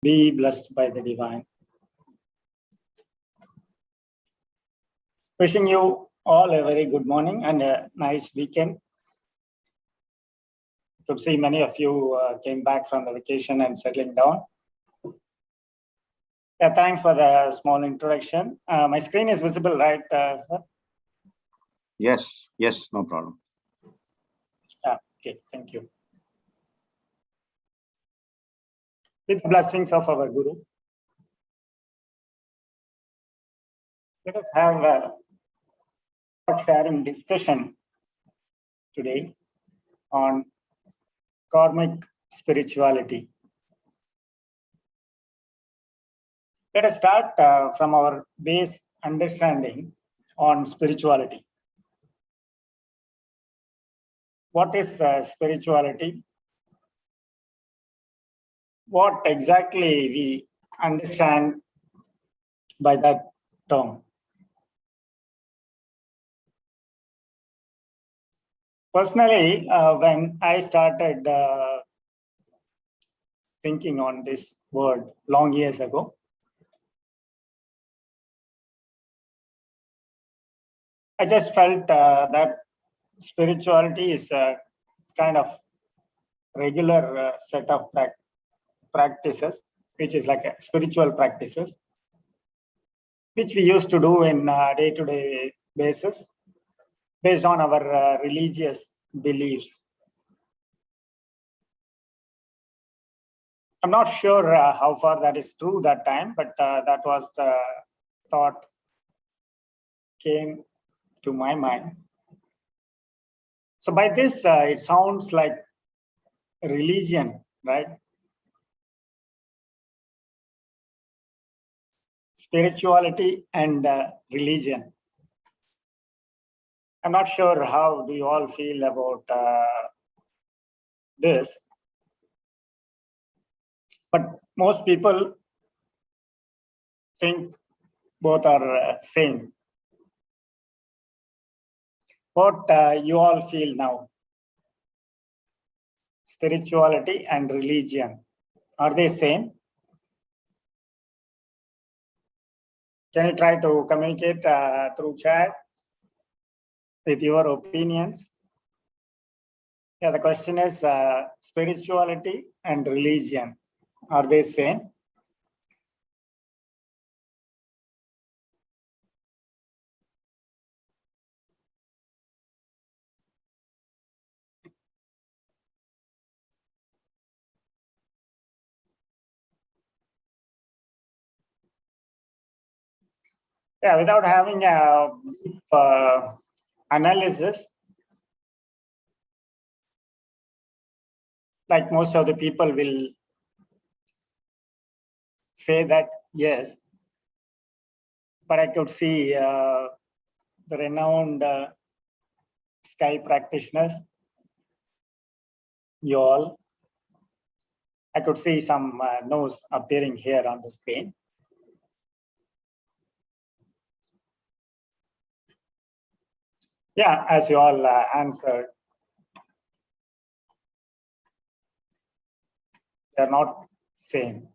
Be blessed by the divine. Wishing you all a very good morning and a nice weekend. Could see many of you came back from the vacation and settling down. Yeah, thanks for the small introduction. My screen is visible, right, sir? Yes, no problem. Okay, thank you. With the blessings of our Guru, let us have a sharing discussion today on karmic spirituality. Let us start from our base understanding on spirituality. What is spirituality? What exactly we understand by that term? Personally, when I started thinking on this word long years ago, I just felt that spirituality is a kind of regular set of practices, which is like a spiritual practices, which we used to do in day-to-day basis based on our religious beliefs. I'm not sure how far that is true that time, but that was the thought came to my mind. So by this, it sounds like religion, right? Spirituality and religion. I'm not sure how do you all feel about this, but most people think both are same. What you all feel now? Spirituality and religion, are they same? Can you try to communicate through chat with your opinions? Yeah, the question is spirituality and religion, are they same? Yeah, without having a analysis, like most of the people will say that yes, but I could see the renowned sky practitioners, you all. I could see some no's appearing here on the screen. Yeah, as you all answered, they're not same.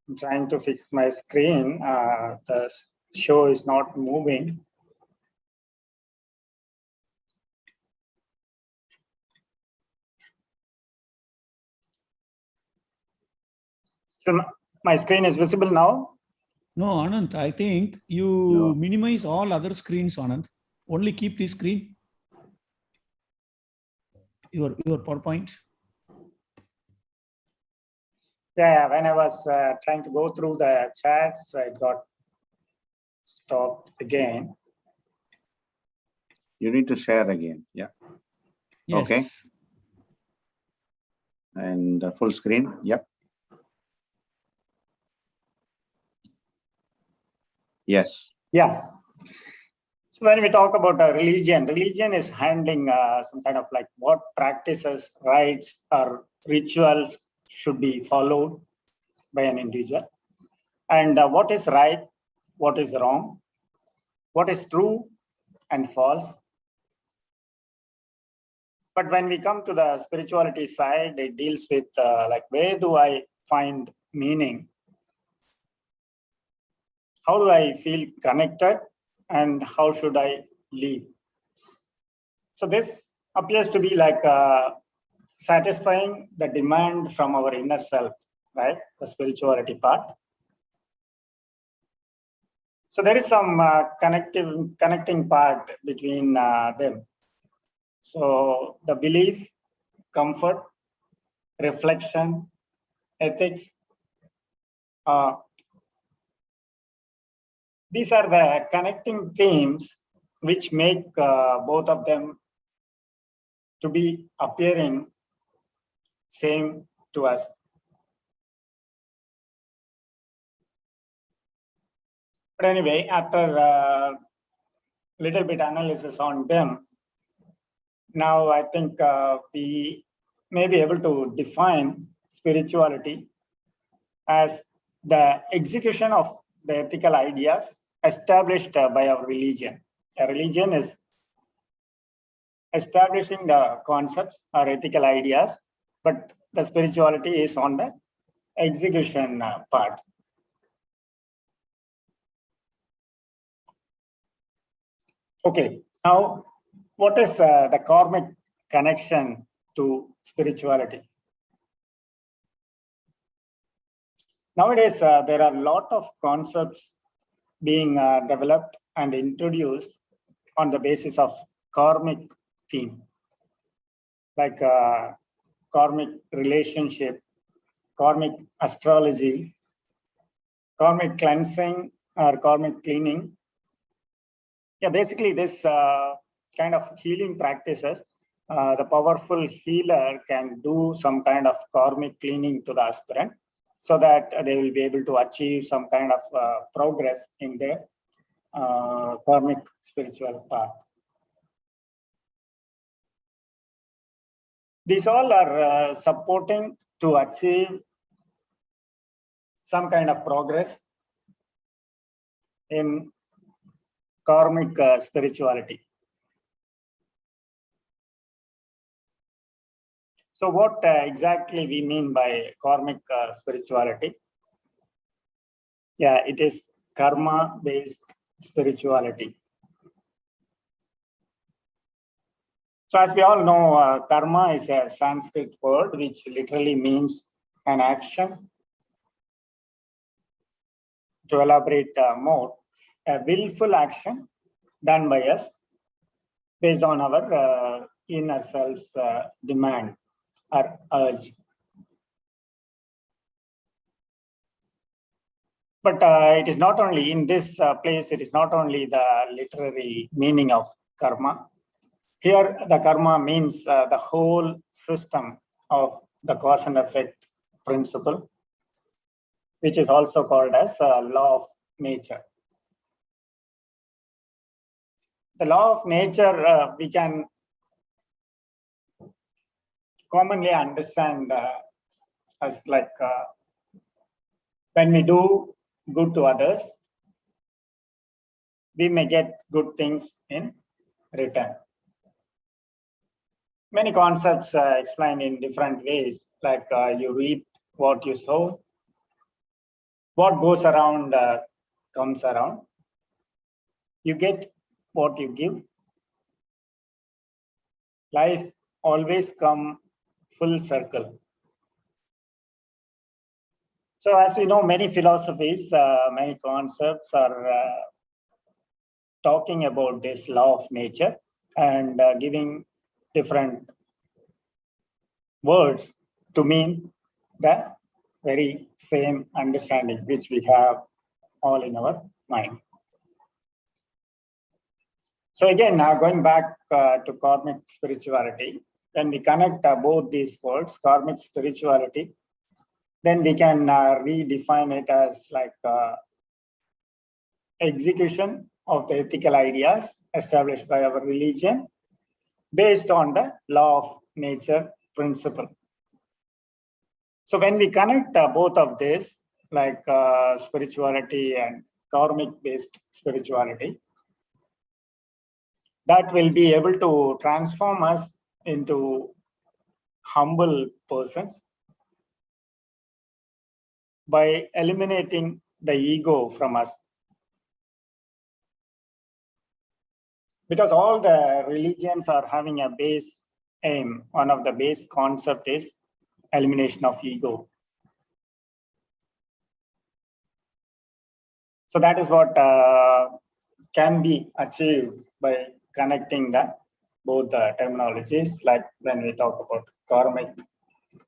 I'm trying to fix my screen. The show is not moving. So my screen is visible now? No, Anand, I think you minimize all other screens, Anand. Only keep this screen. Your PowerPoint. Yeah, when I was trying to go through the chats, I got stopped again. You need to share again. Yeah. Yes. Okay. And full screen. Yep. Yes. Yeah. So when we talk about religion is handling some kind of like what practices, rites, or rituals should be followed by an individual, and what is right, what is wrong, what is true and false, But when we come to the spirituality side, it deals with like, where do I find meaning? How do I feel connected? And how should I live? So this appears to be like satisfying the demand from our inner self, right? The spirituality part. So there is some connecting part between them. So the belief, comfort, reflection, ethics, these are the connecting themes which make both of them to be appearing same to us. But anyway, after a little bit analysis on them, now I think we may be able to define spirituality as the execution of the ethical ideas established by our religion. A religion is establishing the concepts or ethical ideas, but the spirituality is on the execution part. Okay, now what is the karmic connection to spirituality? Nowadays, there are a lot of concepts being developed and introduced on the basis of karmic theme, like karmic relationship, karmic astrology, karmic cleansing or karmic cleaning. Yeah, basically this kind of healing practices, the powerful healer can do some kind of karmic cleaning to the aspirant so that they will be able to achieve some kind of progress in their karmic spiritual path. These all are supporting to achieve some kind of progress in karmic spirituality. So what exactly we mean by karmic spirituality? Yeah, it is karma-based spirituality. So as we all know, karma is a Sanskrit word which literally means an action. To elaborate more, a willful action done by us based on our inner self's demand or urge. But it is not only in this place, it is not only the literary meaning of karma. Here, the karma means the whole system of the cause and effect principle, which is also called as law of nature. The law of nature we can commonly understand as like when we do good to others, we may get good things in return. Many concepts explained in different ways, like you reap what you sow, what goes around comes around, you get what you give, life always come full circle. So as we know, many philosophies, many concepts are talking about this law of nature and giving different words to mean the very same understanding which we have all in our mind. So again, now going back to karmic spirituality, when we connect both these words, karmic spirituality, then we can redefine it as like execution of the ethical ideas established by our religion based on the law of nature principle. So when we connect both of this, like spirituality and karmic-based spirituality, that will be able to transform us into humble persons by eliminating the ego from us. Because all the religions are having a base aim. One of the base concept is elimination of ego. So that is what can be achieved by connecting both the terminologies, like when we talk about karmic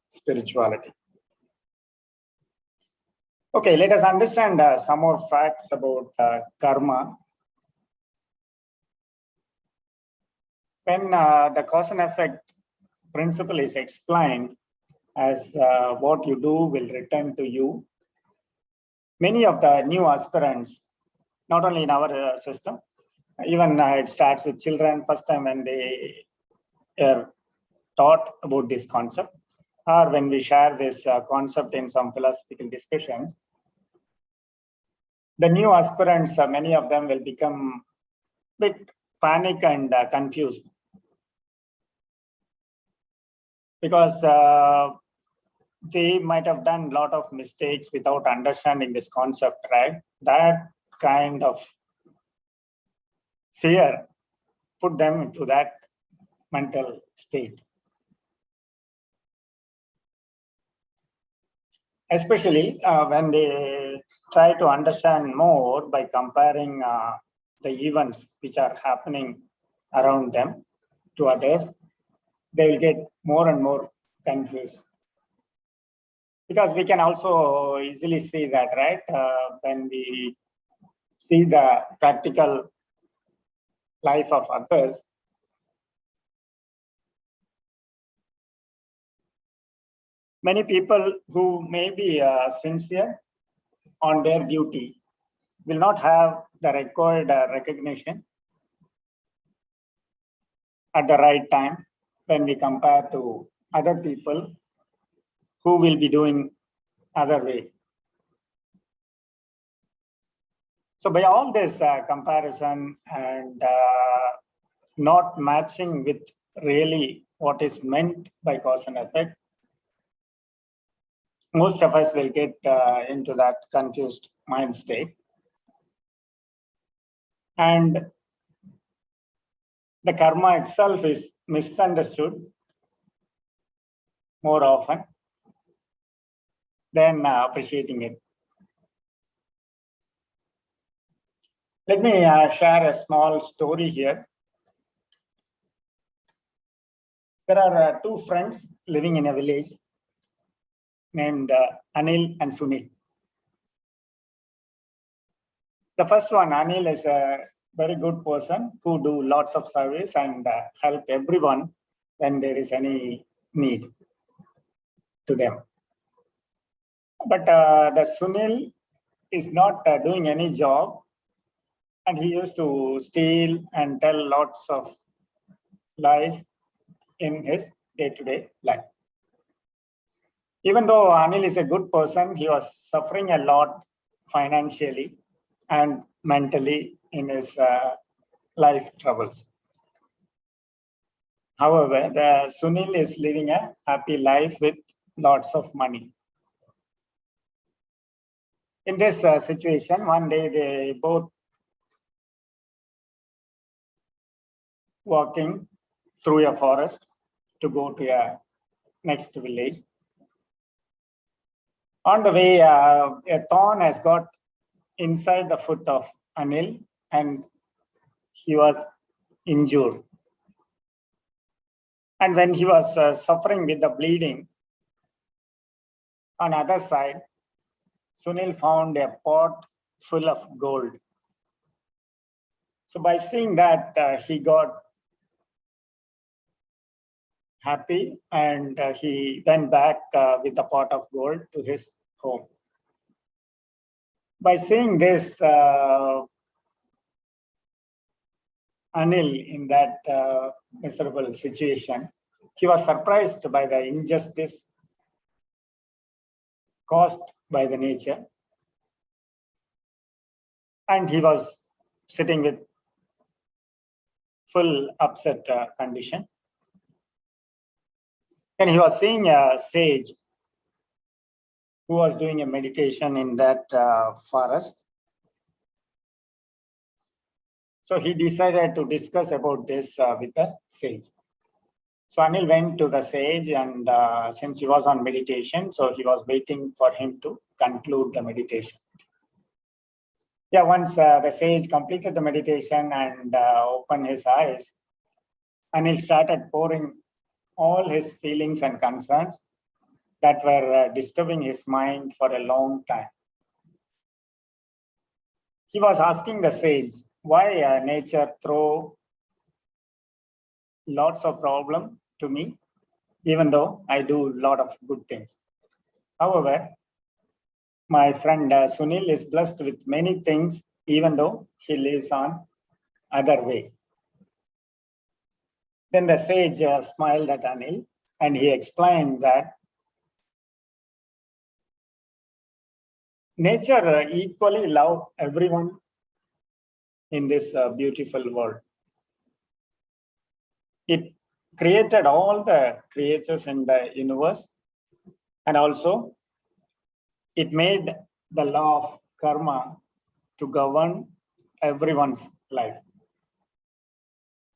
spirituality. Okay, let us understand some more facts about karma. When the cause and effect principle is explained as what you do will return to you, many of the new aspirants, not only in our system, even it starts with children, first time when they are taught about this concept, or when we share this concept in some philosophical discussions, the new aspirants, many of them will become a bit panic and confused. Because they might have done a lot of mistakes without understanding this concept, right? That kind of fear put them into that mental state. Especially when they try to understand more by comparing the events which are happening around them to others, they will get more and more confused. Because we can also easily see that, right? When we see the practical life of others, many people who may be sincere on their duty will not have the required recognition at the right time when we compare to other people who will be doing other way. So by all this comparison and not matching with really what is meant by cause and effect, most of us will get into that confused mind state. And the karma itself is misunderstood more often than appreciating it. Let me share a small story here. There are two friends living in a village named Anil and Sunil. The first one, Anil, is a very good person who do lots of service and help everyone when there is any need to them. But the Sunil is not doing any job, and he used to steal and tell lots of lies in his day-to-day life. Even though Anil is a good person, he was suffering a lot financially and mentally in his life troubles. However, the Sunil is living a happy life with lots of money. In this situation, one day they both walking through a forest to go to a next village. On the way, a thorn has got inside the foot of Anil and he was injured. And when he was suffering with the bleeding, on the other side, Sunil found a pot full of gold. So by seeing that, he got happy and he went back with the pot of gold to his home. By seeing this, Anil in that miserable situation, he was surprised by the injustice caused by the nature. And he was sitting with full upset condition. And he was seeing a sage who was doing a meditation in that forest. So he decided to discuss about this with the sage. So Anil went to the sage, and since he was on meditation, so he was waiting for him to conclude the meditation. Yeah, once the sage completed the meditation and opened his eyes, Anil started pouring all his feelings and concerns that were disturbing his mind for a long time. He was asking the sage why nature throw lots of problem to me, even though I do a lot of good things. However, my friend Sunil is blessed with many things, even though he lives on other way. Then the sage smiled at Anil, and he explained that nature equally love everyone in this beautiful world. It created all the creatures in the universe, and also it made the law of karma to govern everyone's life.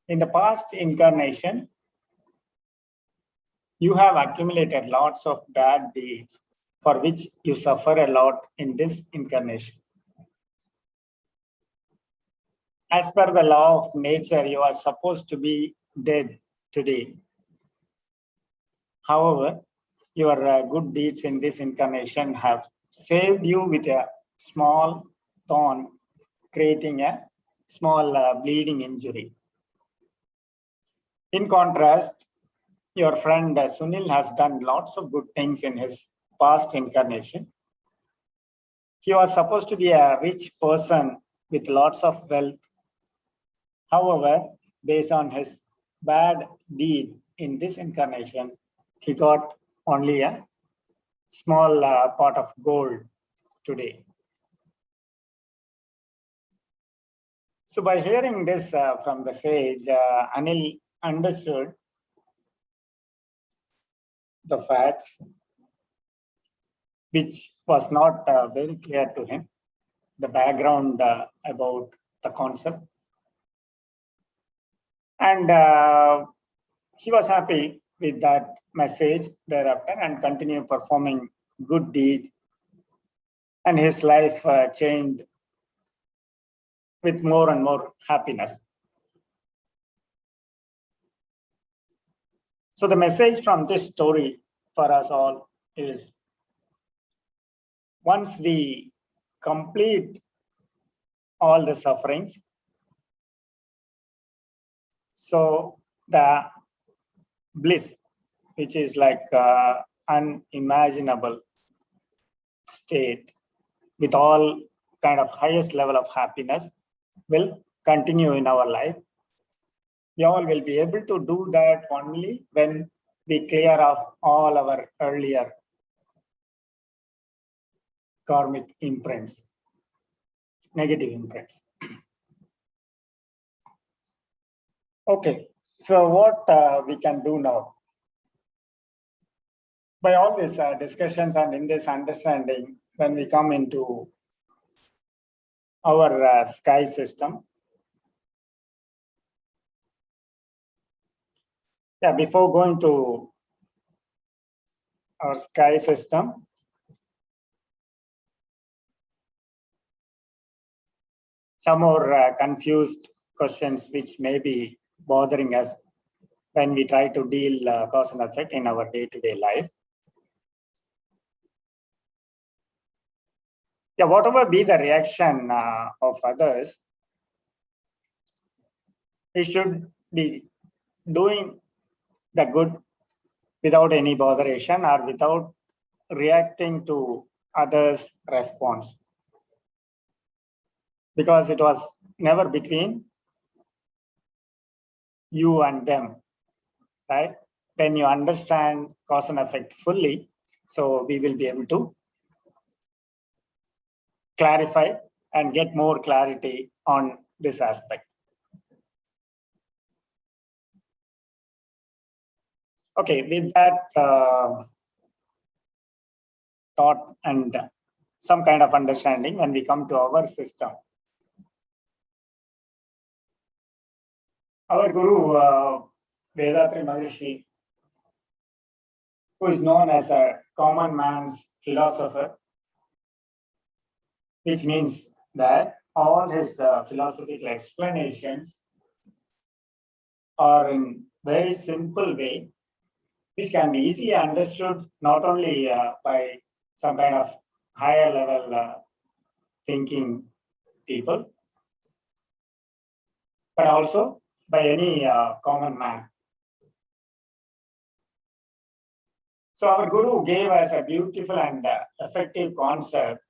In the past incarnation, you have accumulated lots of bad deeds for which you suffer a lot in this incarnation. As per the law of nature, you are supposed to be dead today. However, your good deeds in this incarnation have saved you with a small thorn, creating a small bleeding injury. In contrast, your friend Sunil has done lots of good things in his past incarnation. He was supposed to be a rich person with lots of wealth. However, based on his bad deed in this incarnation, he got only a small pot of gold today. So by hearing this from the sage, Anil understood the facts, which was not very clear to him, the background about the concept. And he was happy with that message thereafter and continued performing good deed. And his life changed with more and more happiness. So the message from this story for us all is, once we complete all the sufferings, so the bliss, which is like unimaginable state with all kind of highest level of happiness, will continue in our life. We all will be able to do that only when we clear off all our earlier karmic imprints, negative imprints. Okay, so what we can do now? By all these discussions and in this understanding, when we come into our sky system, before going to our sky system, some more confused questions which may be bothering us when we try to deal cause and effect in our day-to-day life. Whatever be the reaction of others, we should be doing the good without any botheration or without reacting to others' response. Because it was never between you and them, right? When you understand cause and effect fully, so we will be able to clarify and get more clarity on this aspect. Okay, with that thought and some kind of understanding, when we come to our system, our Guru, Vedatri Maharishi, who is known as a common man's philosopher, which means that all his philosophical explanations are in very simple way, which can be easily understood not only by some kind of higher level thinking people, but also by any common man. So our Guru gave us a beautiful and effective concept,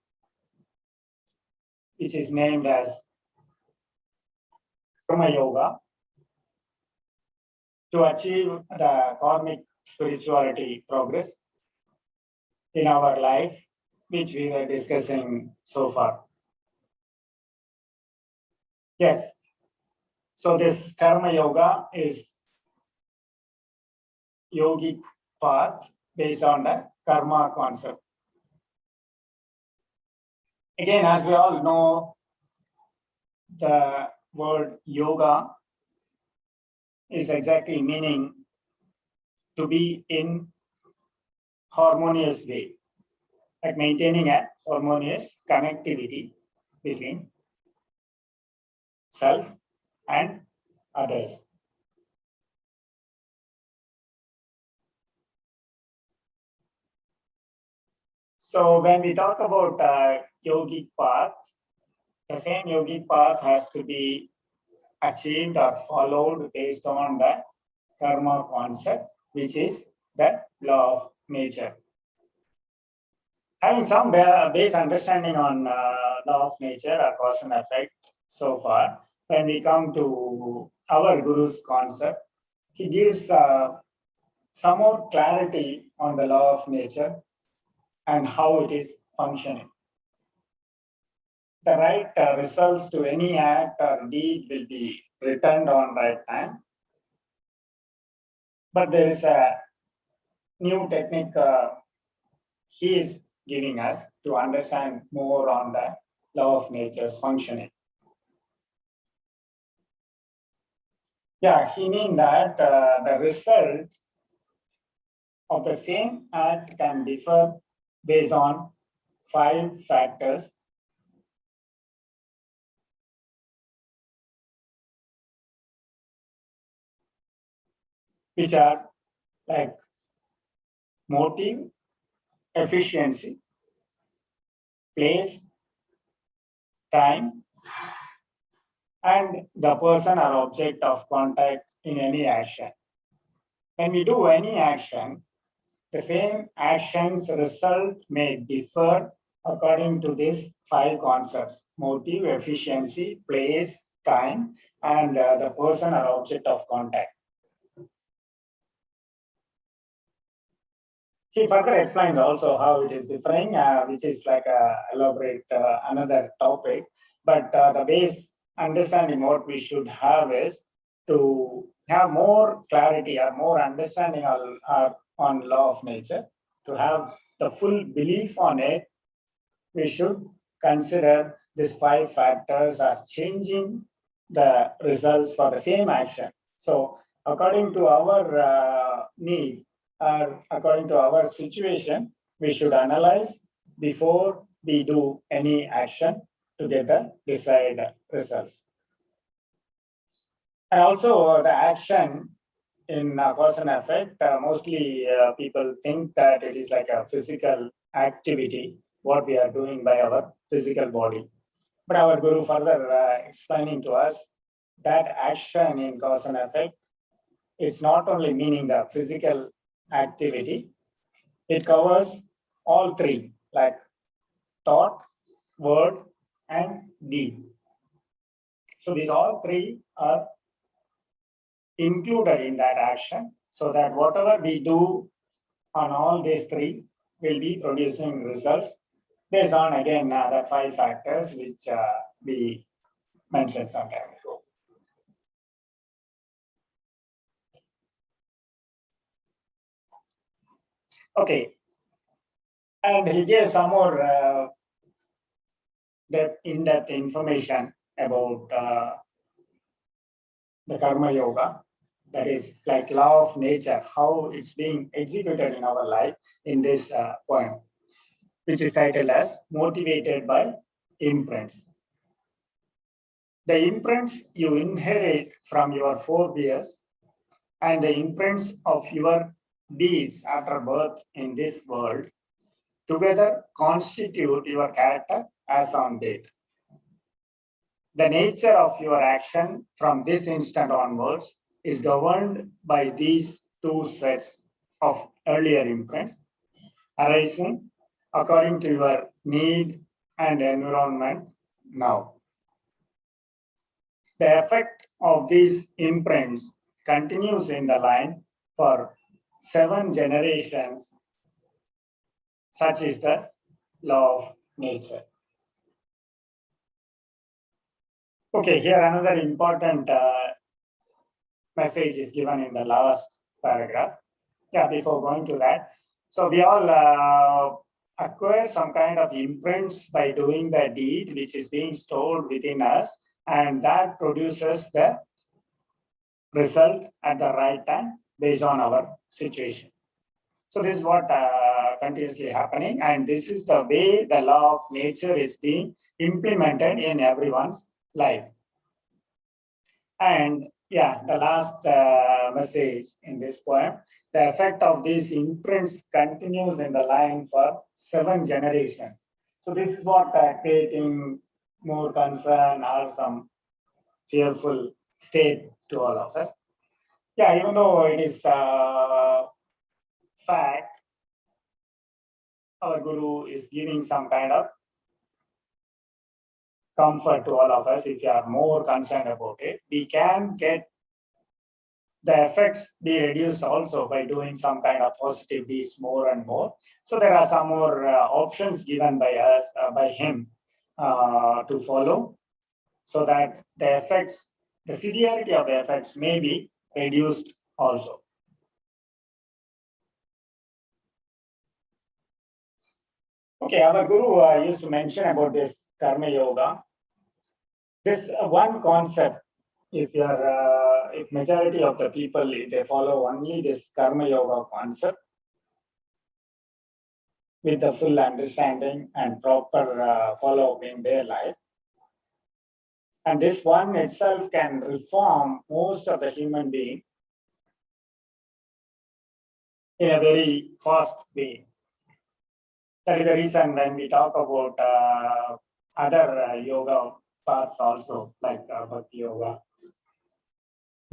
which is named as Karma Yoga, to achieve the karmic spirituality progress in our life, which we were discussing so far. Yes. So this Karma Yoga is yogic path based on the karma concept. Again, as we all know, the word yoga is exactly meaning to be in harmonious way, like maintaining a harmonious connectivity between self and others. So when we talk about yogic path, the same yogic path has to be achieved or followed based on the karma concept, which is the law of nature. Having some base understanding on law of nature or cause and effect so far, when we come to our Guru's concept, he gives some more clarity on the law of nature and how it is functioning. The right results to any act or deed will be returned on right time. But there is a new technique he is giving us to understand more on the law of nature's functioning. Yeah, he means that the result of the same act can differ based on 5 factors, which are like motive, efficiency, place, time, and the person or object of contact in any action. When we do any action, the same action's result may differ according to these 5 concepts: motive, efficiency, place, time, and the person or object of contact. He further explains also how it is differing, which is like elaborate another topic. But the base understanding what we should have is to have more clarity or more understanding on law of nature. To have the full belief on it, we should consider these 5 factors are changing the results for the same action. So according to our need, according to our situation, we should analyze before we do any action to get the desired results. And also the action in cause and effect, mostly people think that it is like a physical activity, what we are doing by our physical body. But our Guru further explaining to us that action in cause and effect, it's not only meaning the physical activity, it covers all 3, like thought, word, and deed. So these all 3 are included in that action, so that whatever we do on all these 3 will be producing results based on, again, the 5 factors which we mentioned some time ago. Okay. And he gave some more in-depth information about the Karma Yoga. That is like law of nature, how it's being executed in our life in this poem, which is titled as Motivated by Imprints. The imprints you inherit from your forebears and the imprints of your deeds after birth in this world together constitute your character as on date. The nature of your action from this instant onwards is governed by these two sets of earlier imprints arising according to your need and environment now. The effect of these imprints continues in the line for 7 generations. Such is the law of nature. Okay, here another important message is given in the last paragraph. Yeah, before going to that. So we all acquire some kind of imprints by doing the deed which is being stored within us, and that produces the result at the right time based on our situation. So this is what continuously happening, and this is the way the law of nature is being implemented in everyone's life. And yeah, the last message in this poem, the effect of these imprints continues in the line for 7 generations. So this is what creating more concern or some fearful state to all of us. Yeah, even though it is fact, our Guru is giving some kind of comfort to all of us if you are more concerned about it. We can get the effects be reduced also by doing some kind of positive deeds more and more. So there are some more options given by us, by him to follow, so that the effects, the severity of the effects may be reduced also. Okay, our Guru used to mention about this Karma Yoga. This one concept, if majority of the people, if they follow only this Karma Yoga concept with the full understanding and proper follow-up in their life, and this one itself can reform most of the human being in a very fast way. That is the reason when we talk about other yoga paths also, like Bhakti Yoga,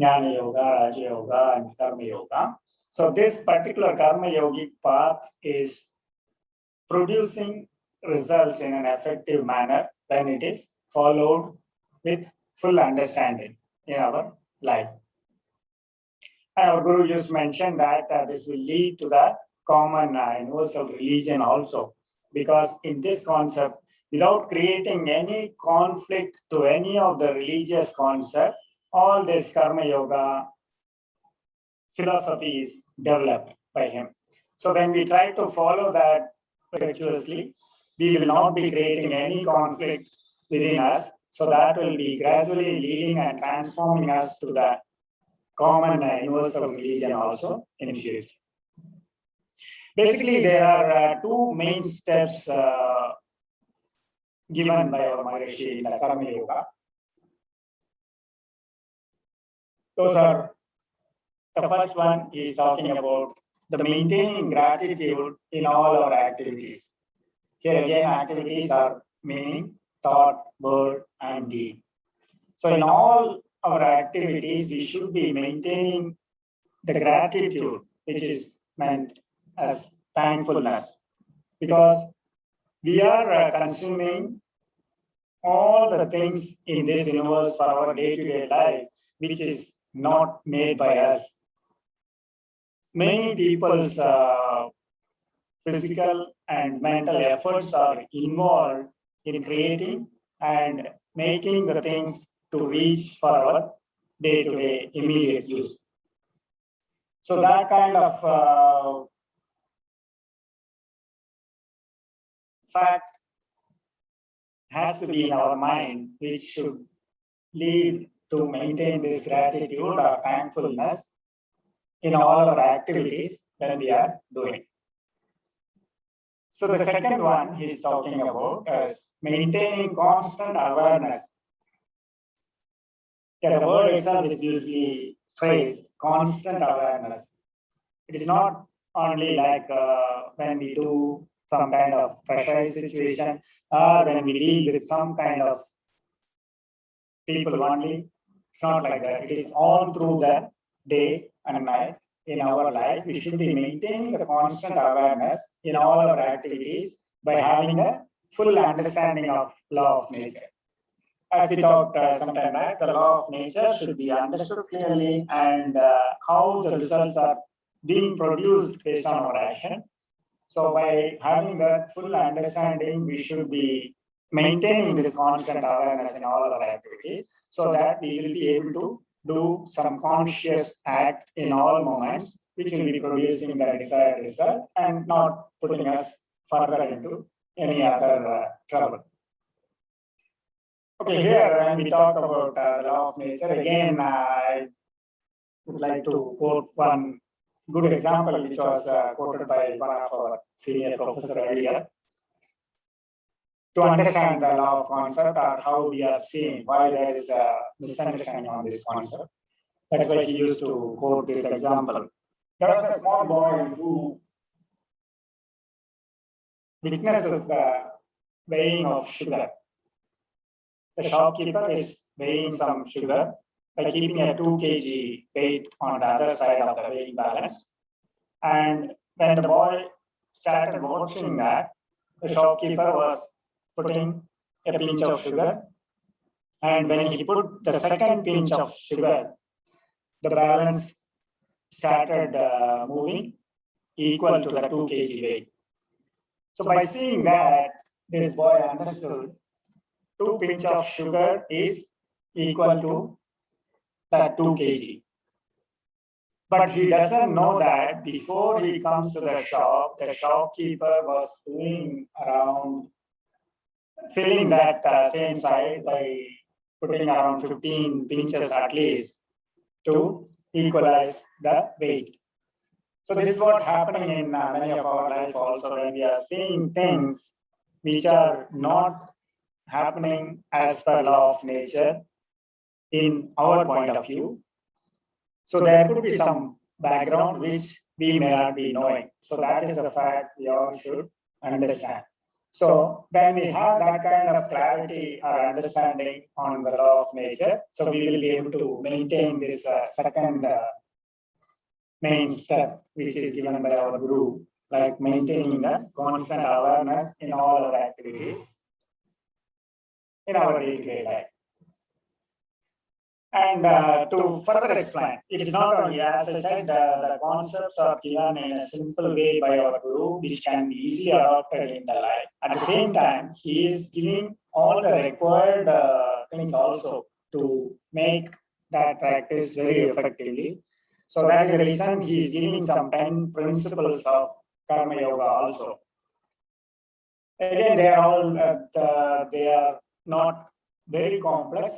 Jnana Yoga, Raja Yoga, and Karma Yoga. So this particular Karma Yogic path is producing results in an effective manner when it is followed with full understanding in our life. And our Guru just mentioned that this will lead to the common universal religion also, because in this concept, without creating any conflict to any of the religious concept, all this Karma Yoga philosophy is developed by him. So when we try to follow that virtuously, we will not be creating any conflict within us. So that will be gradually leading and transforming us to the common universal religion also in future. Basically, there are 2 main steps given by our Maharishi in the Karma Yoga. Those are, the first one is talking about the maintaining gratitude in all our activities. Here again, activities are meaning, thought, word, and deed. So in all our activities, we should be maintaining the gratitude, which is meant as thankfulness, because we are consuming all the things in this universe for our day-to-day life, which is not made by us. Many people's physical and mental efforts are involved in creating and making the things to reach for our day-to-day immediate use. So that kind of fact has to be in our mind, which should lead to maintain this gratitude or thankfulness in all our activities that we are doing. So the second one he's talking about is maintaining constant awareness. Yeah, the word itself is usually phrased constant awareness. It is not only like when we do some kind of pressurized situation or when we deal with some kind of people only. It's not like that. It is all through the day and night in our life. We should be maintaining the constant awareness in all our activities by having a full understanding of law of nature. As we talked some time back, the law of nature should be understood clearly and how the results are being produced based on our action. So by having that full understanding, we should be maintaining this constant awareness in all our activities so that we will be able to do some conscious act in all moments, which will be producing the desired result and not putting us further into any other trouble. Okay, here when we talk about the law of nature, again, I would like to quote one good example, which was quoted by one of our senior professor earlier. To understand the law of concept or how we are seeing why there is a misunderstanding on this concept. That's why he used to quote this example. There was a small boy who witnesses the weighing of sugar. The shopkeeper is weighing some sugar by keeping a 2 kg weight on the other side of the weighing balance. And when the boy started watching that, the shopkeeper was putting a pinch of sugar. And when he put the second pinch of sugar, the balance started moving equal to the 2 kg weight. So by seeing that, this boy understood 2 pinch of sugar is equal to that 2 kg. But he doesn't know that before he comes to the shop, the shopkeeper was doing around filling that same side by putting around 15 pinches at least to equalize the weight. So this is what happening in many of our life also when we are seeing things which are not happening as per law of nature in our point of view. So there could be some background which we may not be knowing. So that is the fact we all should understand. So when we have that kind of clarity or understanding on the law of nature, so we will be able to maintain this second main step, which is given by our guru, like maintaining the constant awareness in all our activities in our day-to-day life. And to further explain, it is not only, as I said, the concepts are given in a simple way by our guru, which can be easily adopted in the life. At the same time, he is giving all the required things also to make that practice very effectively. So that is the reason he is giving some 10 principles of Karma Yoga also. Again, they are all they are not very complex.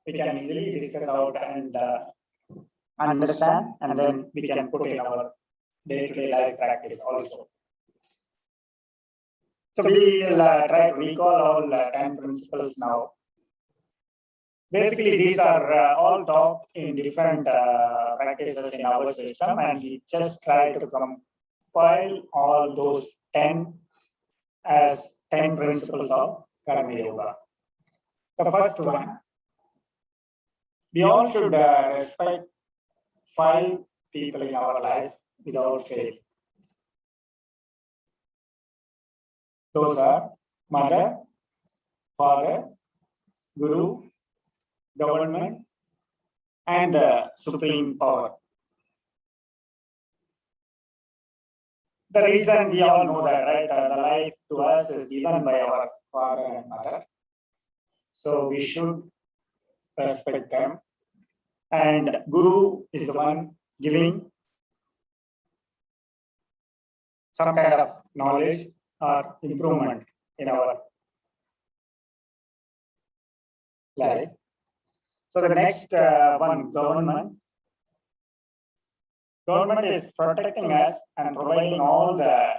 We can easily discuss out and understand, and then we can put in our day-to-day life practice also. So we will try to recall all 10 principles now. Basically, these are all taught in different practices in our system, and we just try to compile all those 10 as 10 principles of Karma Yoga. The first one, we all should respect 5 people in our life without fail. Those are mother, father, guru, government, and the supreme power. The reason we all know that, right? The life to us is given by our father and mother. So we should respect them. And guru is the one giving some kind of knowledge or improvement in our life. So the next one, government. Government is protecting us and providing all the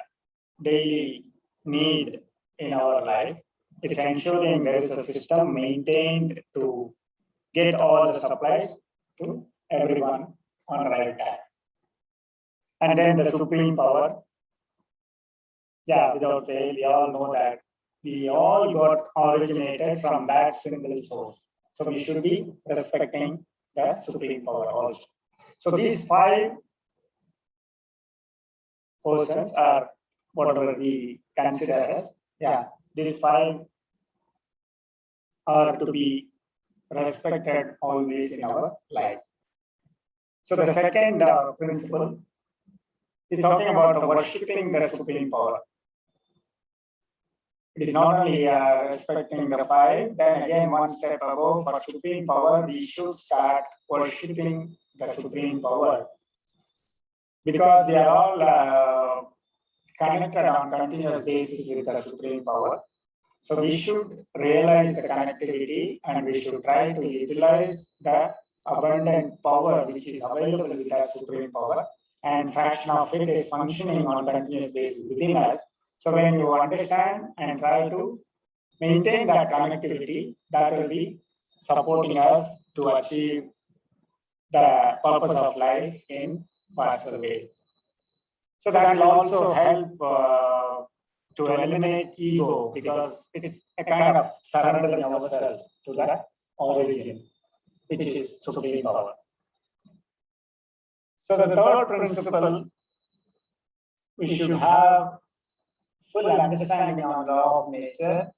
daily need in our life. It's ensuring there is a system maintained to get all the supplies to everyone on the right time. And then the supreme power. Yeah, without fail, we all know that we all got originated from that single source. So we should be respecting the supreme power also. So these 5 persons are whatever we consider as, these 5 are to be respected always in our life. So the second principle is talking about worshipping the supreme power. It is not only respecting the 5, then again one step above for supreme power, we should start worshipping the supreme power. Because we are all connected on continuous basis with the supreme power. So we should realize the connectivity and we should try to utilize the abundant power which is available with that supreme power, and fraction of it is functioning on continuous basis within us. So when you understand and try to maintain that connectivity, that will be supporting us to achieve the purpose of life in faster way. So that will also help to eliminate ego, because it is a kind of surrendering ourselves to the origin, which is supreme power. So the third principle, we should have full understanding on the law of nature,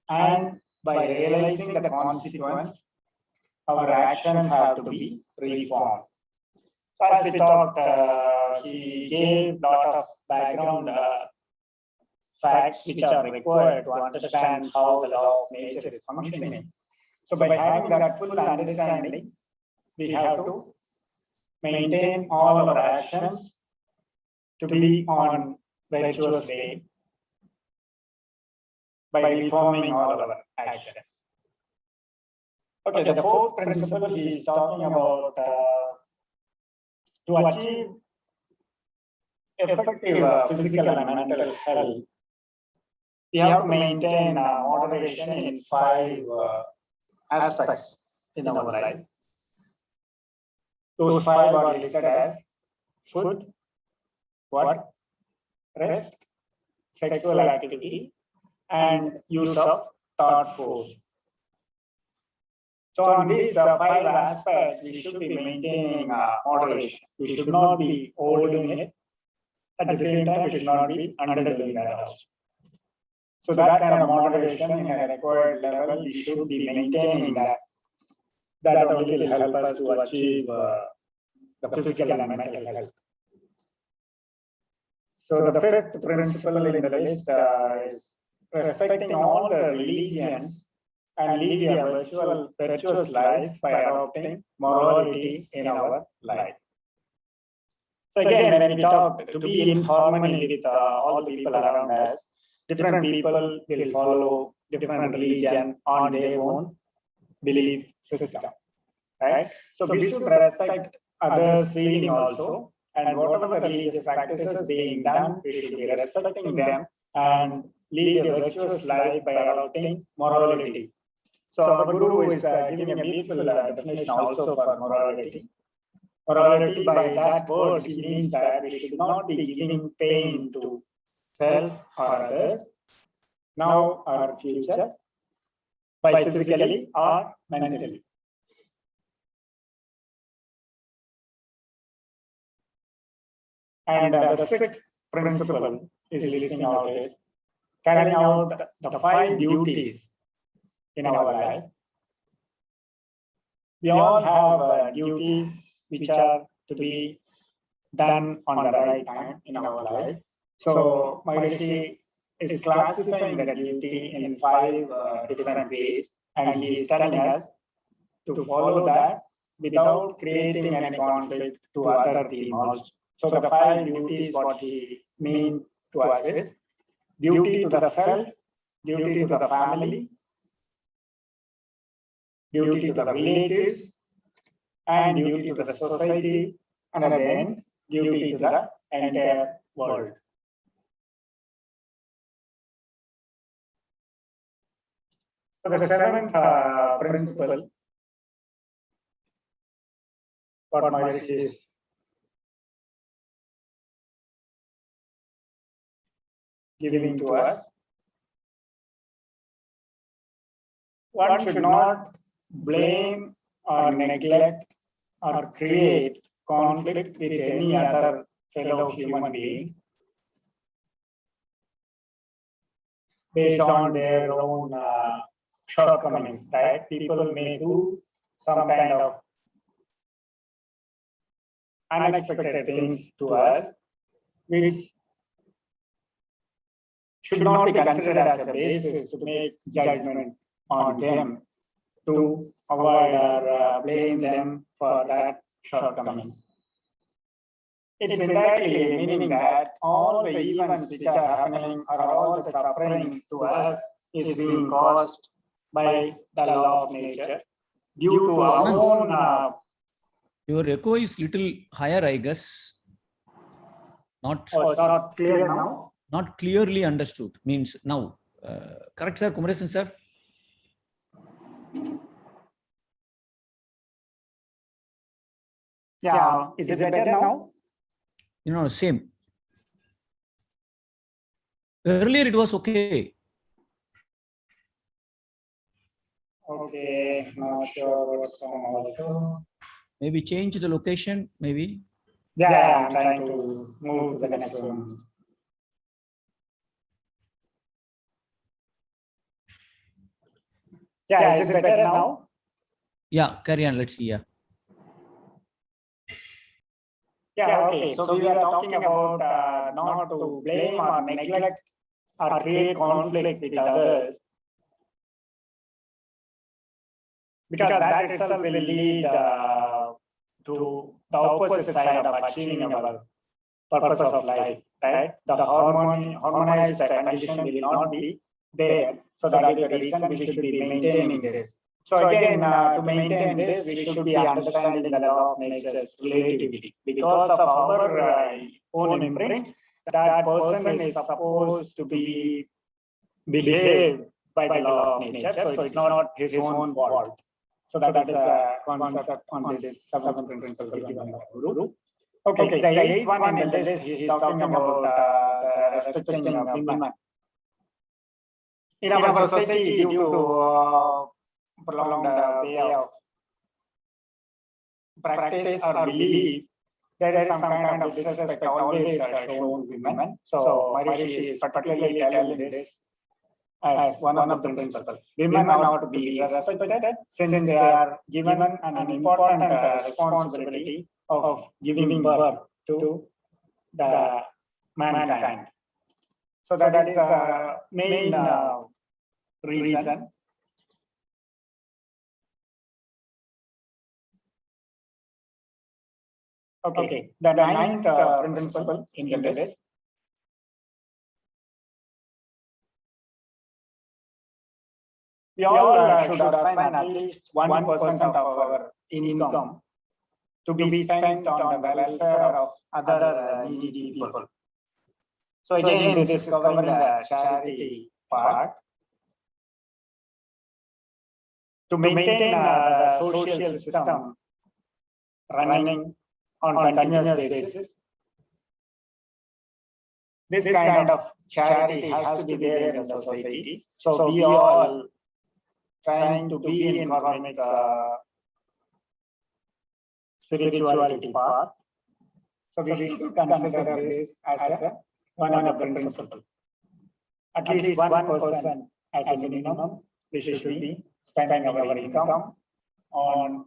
and by realizing the consequence, our actions have to be reformed. So as we talked, he gave a lot of background facts which are required to understand how the law of nature is functioning. So by having that full understanding, we have to maintain all our actions to be on virtuous way by reforming all our actions. Okay, the fourth principle he is talking about to achieve effective physical and mental health, we have to maintain moderation in 5 aspects in our life. Those 5 are listed as food, work, rest, sexual activity, and use of thought force. So on these 5 aspects, we should be maintaining moderation. We should not be overdoing it. At the same time, we should not be underdoing that also. So that kind of moderation in a required level, we should be maintaining that. That only will help us to achieve the physical and mental health. So the 5th principle in the list is respecting all the religions and lead a virtuous life by adopting morality in our life. So again, when we talk to be in harmony with all the people around us, different people will follow different religion on their own belief system, right? So we should respect others' feeling also, and whatever the religious practices being done, we should be respecting them and lead a virtuous life by adopting morality. So our Guru is giving a beautiful definition also for morality. Morality, by that word, he means that we should not be giving pain to self or others, now or future, by physically or mentally. And the 6th principle is listing out is carrying out the 5 duties in our life. We all have duties which are to be done on the right time in our life. So Maharishi is classifying the duty in 5 different ways, and he is telling us to follow that without creating any conflict to other team also. So the 5 duties, what he means to us is duty to the self, duty to the family, duty to the relatives, and duty to the society, and then duty to the entire world. So the seventh principle, what Maharishi is giving to us, one should not blame or neglect or create conflict with any other fellow human being based on their own shortcomings, right? People may do some kind of unexpected things to us, which should not be considered as a basis to make judgment on them, to avoid or blame them for that shortcomings. It's indirectly meaning that all the events which are happening or all the suffering to us is being caused by the law of nature due to our own. Your echo is little higher, I guess. It's not clear now. Not clearly understood means now. Correct, sir? Kumaresan, sir? Yeah, is it better now? Same. Earlier it was okay. Okay, not sure what's wrong also. Maybe change the location, maybe. Yeah, I'm trying to move to the next one. Yeah, is it better now? Yeah, carry on. Let's see. Yeah. Yeah, okay. So we are talking about not to blame or neglect or create conflict with others, because that itself will lead to the opposite side of achieving our purpose of life, right? The harmonized condition will not be there. So that is the reason we should be maintaining this. So again, to maintain this, we should be understanding the law of nature's relativity. Because of our own imprint, that person is supposed to be behaved by the law of nature. So it's not his own fault. So that is the concept on this seventh principle given by Guru. Okay, the eighth one in the list, he is talking about the respecting women. In our society, due to prolonged way of practice or belief, there is some kind of disrespect always shown women. So Maharishi is particularly telling this as one of the principles. Women are to be respected since they are given an important responsibility of giving birth to the mankind. So that is the main reason. Okay, the ninth principle in the list. We all should assign at least 1% of our income to be spent on the welfare of other needy people. So again, this is covering the charity part. To maintain the social system running on continuous basis, this kind of charity has to be there in the society. So we all trying to be in Karmic spirituality path. So we should consider this as one of the principles. At least 1% as a minimum, we should be spending our income on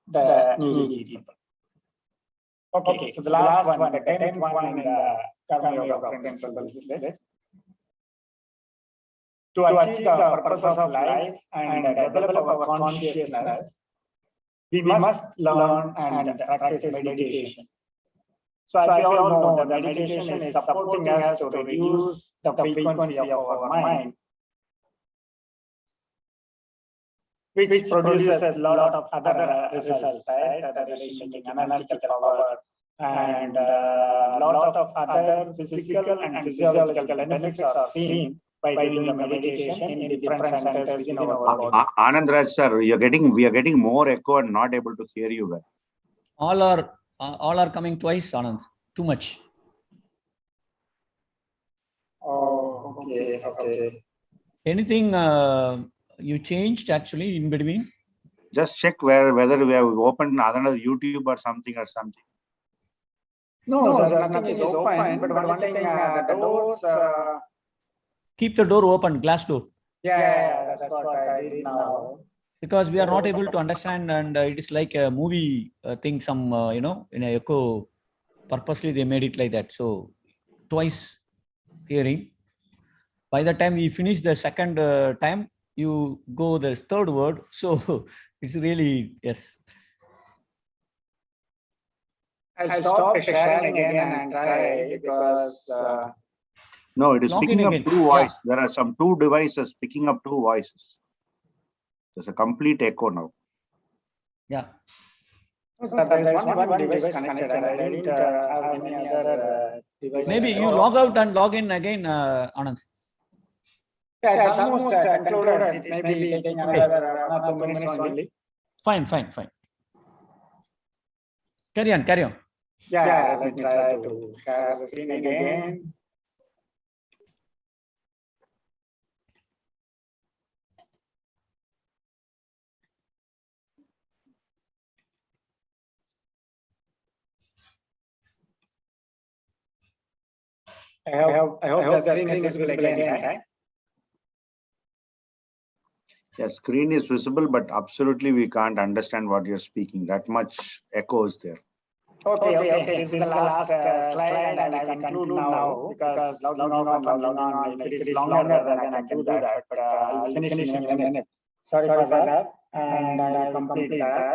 the needy people. Okay, so the last one, the 10th one in the Karma Yoga principles is this. To achieve the purpose of life and develop our consciousness, we must learn and practice meditation. So as we all know, the meditation is supporting us to reduce the frequency of our mind which produces a lot of other results, right? The decision-making, analytical power, and a lot of other physical and physiological benefits are seen by doing the meditation in different centers within our body. Anandaraj sir, we are getting more echo and not able to hear you well. All are coming twice, Anand. Too much. Oh, okay. Anything you changed actually in between? Just check whether we have opened another YouTube or something. No, sir, nothing is open, but one thing, the doors. Keep the door open, glass door. Yeah, that's what I did now. Because we are not able to understand, and it is like a movie thing. Some in a echo. Purposely they made it like that. So twice hearing. By the time we finish the second time, you go the third word. So it's really, yes. I'll stop sharing again and try because. No, it is Log in picking up again. two voices. There are some two devices picking up two voices. There's a complete echo now. Yeah. There is one device connected. I didn't have any other device. Maybe you log out and log in again, Anand. Yeah, it's almost concluded. It may be taking another 1 or 2 minutes only. Fine. Carry on. Yeah, let me try to share the screen again. I hope the screen is visible again, right? Yes, screen is visible, but absolutely we can't understand what you're speaking. That much echo is there. Okay. This is the last slide, and I will conclude now because logging off and logging on, if it is longer, then I can do that. But I'll finish in a minute. Sorry for that, and I will complete that.